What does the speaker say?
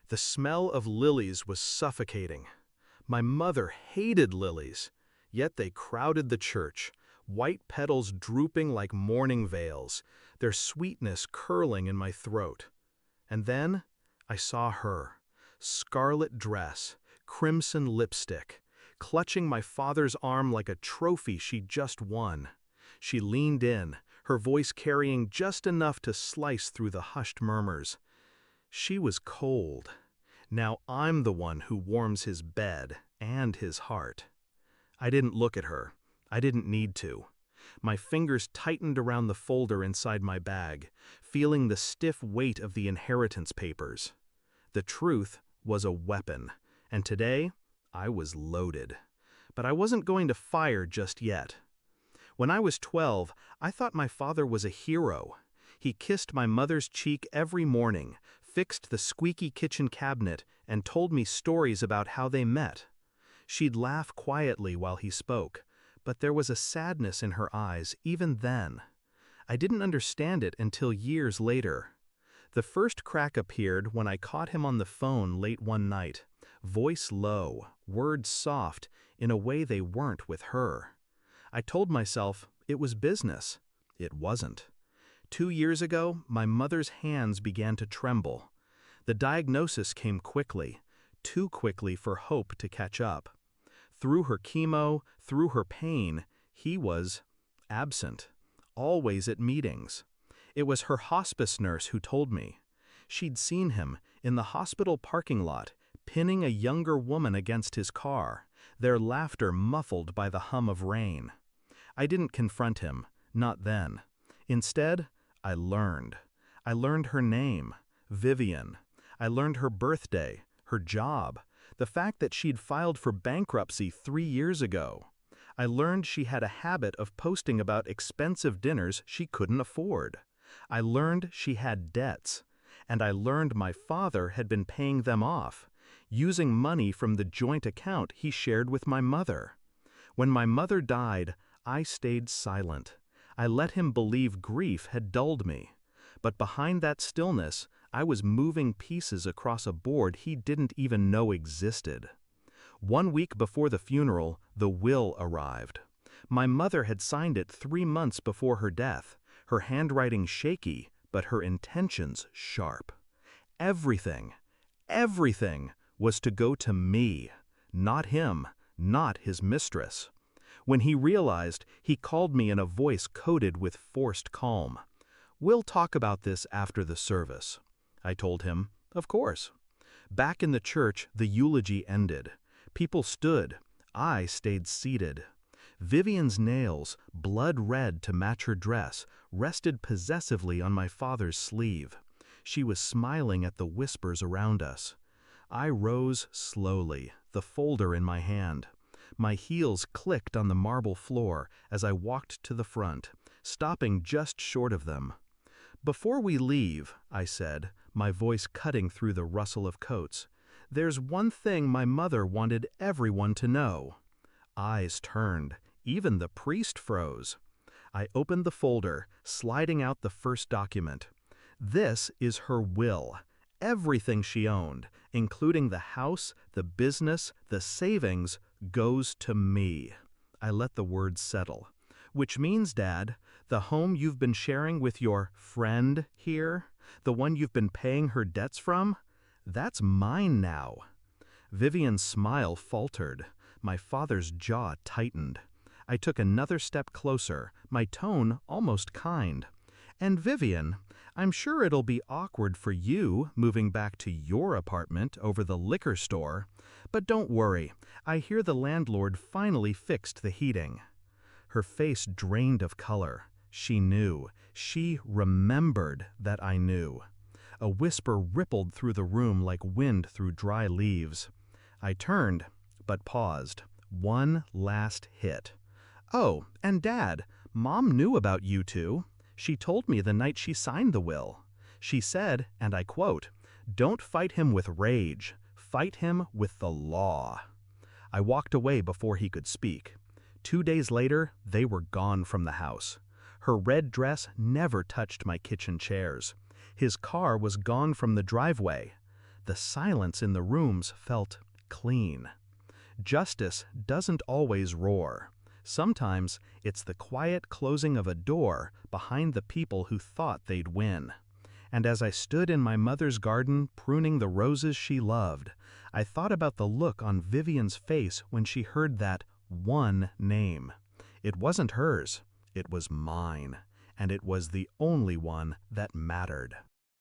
The smell of lilies was suffocating. My mother hated lilies, yet they crowded the church, white petals drooping like mourning veils, their sweetness curling in my throat. And then I saw her, scarlet dress, crimson lipstick, clutching my father's arm like a trophy she'd just won. She leaned in, her voice carrying just enough to slice through the hushed murmurs. She was cold. Now I'm the one who warms his bed and his heart. I didn't look at her. I didn't need to. My fingers tightened around the folder inside my bag, feeling the stiff weight of the inheritance papers. The truth was a weapon, and today I was loaded. But I wasn't going to fire just yet. When I was 12, I thought my father was a hero. He kissed my mother's cheek every morning, fixed the squeaky kitchen cabinet, and told me stories about how they met. She'd laugh quietly while he spoke, but there was a sadness in her eyes even then. I didn't understand it until years later. The first crack appeared when I caught him on the phone late one night, voice low, words soft, in a way they weren't with her. I told myself it was business. It wasn't. 2 years ago, my mother's hands began to tremble. The diagnosis came quickly, too quickly for hope to catch up. Through her chemo, through her pain, he was absent, always at meetings. It was her hospice nurse who told me. She'd seen him in the hospital parking lot, pinning a younger woman against his car, their laughter muffled by the hum of rain. I didn't confront him, not then. Instead, I learned. I learned her name, Vivian. I learned her birthday, her job, the fact that she'd filed for bankruptcy 3 years ago. I learned she had a habit of posting about expensive dinners she couldn't afford. I learned she had debts. And I learned my father had been paying them off, using money from the joint account he shared with my mother. When my mother died, I stayed silent. I let him believe grief had dulled me. But behind that stillness, I was moving pieces across a board he didn't even know existed. 1 week before the funeral, the will arrived. My mother had signed it 3 months before her death, her handwriting shaky, but her intentions sharp. Everything was to go to me, not him, not his mistress. When he realized, he called me in a voice coated with forced calm. "We'll talk about this after the service." I told him, of course. Back in the church, the eulogy ended. People stood. I stayed seated. Vivian's nails, blood red to match her dress, rested possessively on my father's sleeve. She was smiling at the whispers around us. I rose slowly, the folder in my hand. My heels clicked on the marble floor as I walked to the front, stopping just short of them. "Before we leave," I said, my voice cutting through the rustle of coats, "there's one thing my mother wanted everyone to know." Eyes turned. Even the priest froze. I opened the folder, sliding out the first document. This is her will. Everything she owned, including the house, the business, the savings, goes to me. I let the words settle. Which means, Dad, the home you've been sharing with your friend here, the one you've been paying her debts from, that's mine now. Vivian's smile faltered. My father's jaw tightened. I took another step closer, my tone almost kind. "And Vivian, I'm sure it'll be awkward for you moving back to your apartment over the liquor store, but don't worry, I hear the landlord finally fixed the heating." Her face drained of color. She knew. She remembered that I knew. A whisper rippled through the room like wind through dry leaves. I turned, but paused. One last hit. "Oh, and Dad, Mom knew about you two. She told me the night she signed the will. She said, and I quote, 'Don't fight him with rage, fight him with the law.'" I walked away before he could speak. 2 days later, they were gone from the house. Her red dress never touched my kitchen chairs. His car was gone from the driveway. The silence in the rooms felt clean. Justice doesn't always roar. Sometimes it's the quiet closing of a door behind the people who thought they'd win. And as I stood in my mother's garden pruning the roses she loved, I thought about the look on Vivian's face when she heard that one name. It wasn't hers, it was mine, and it was the only one that mattered.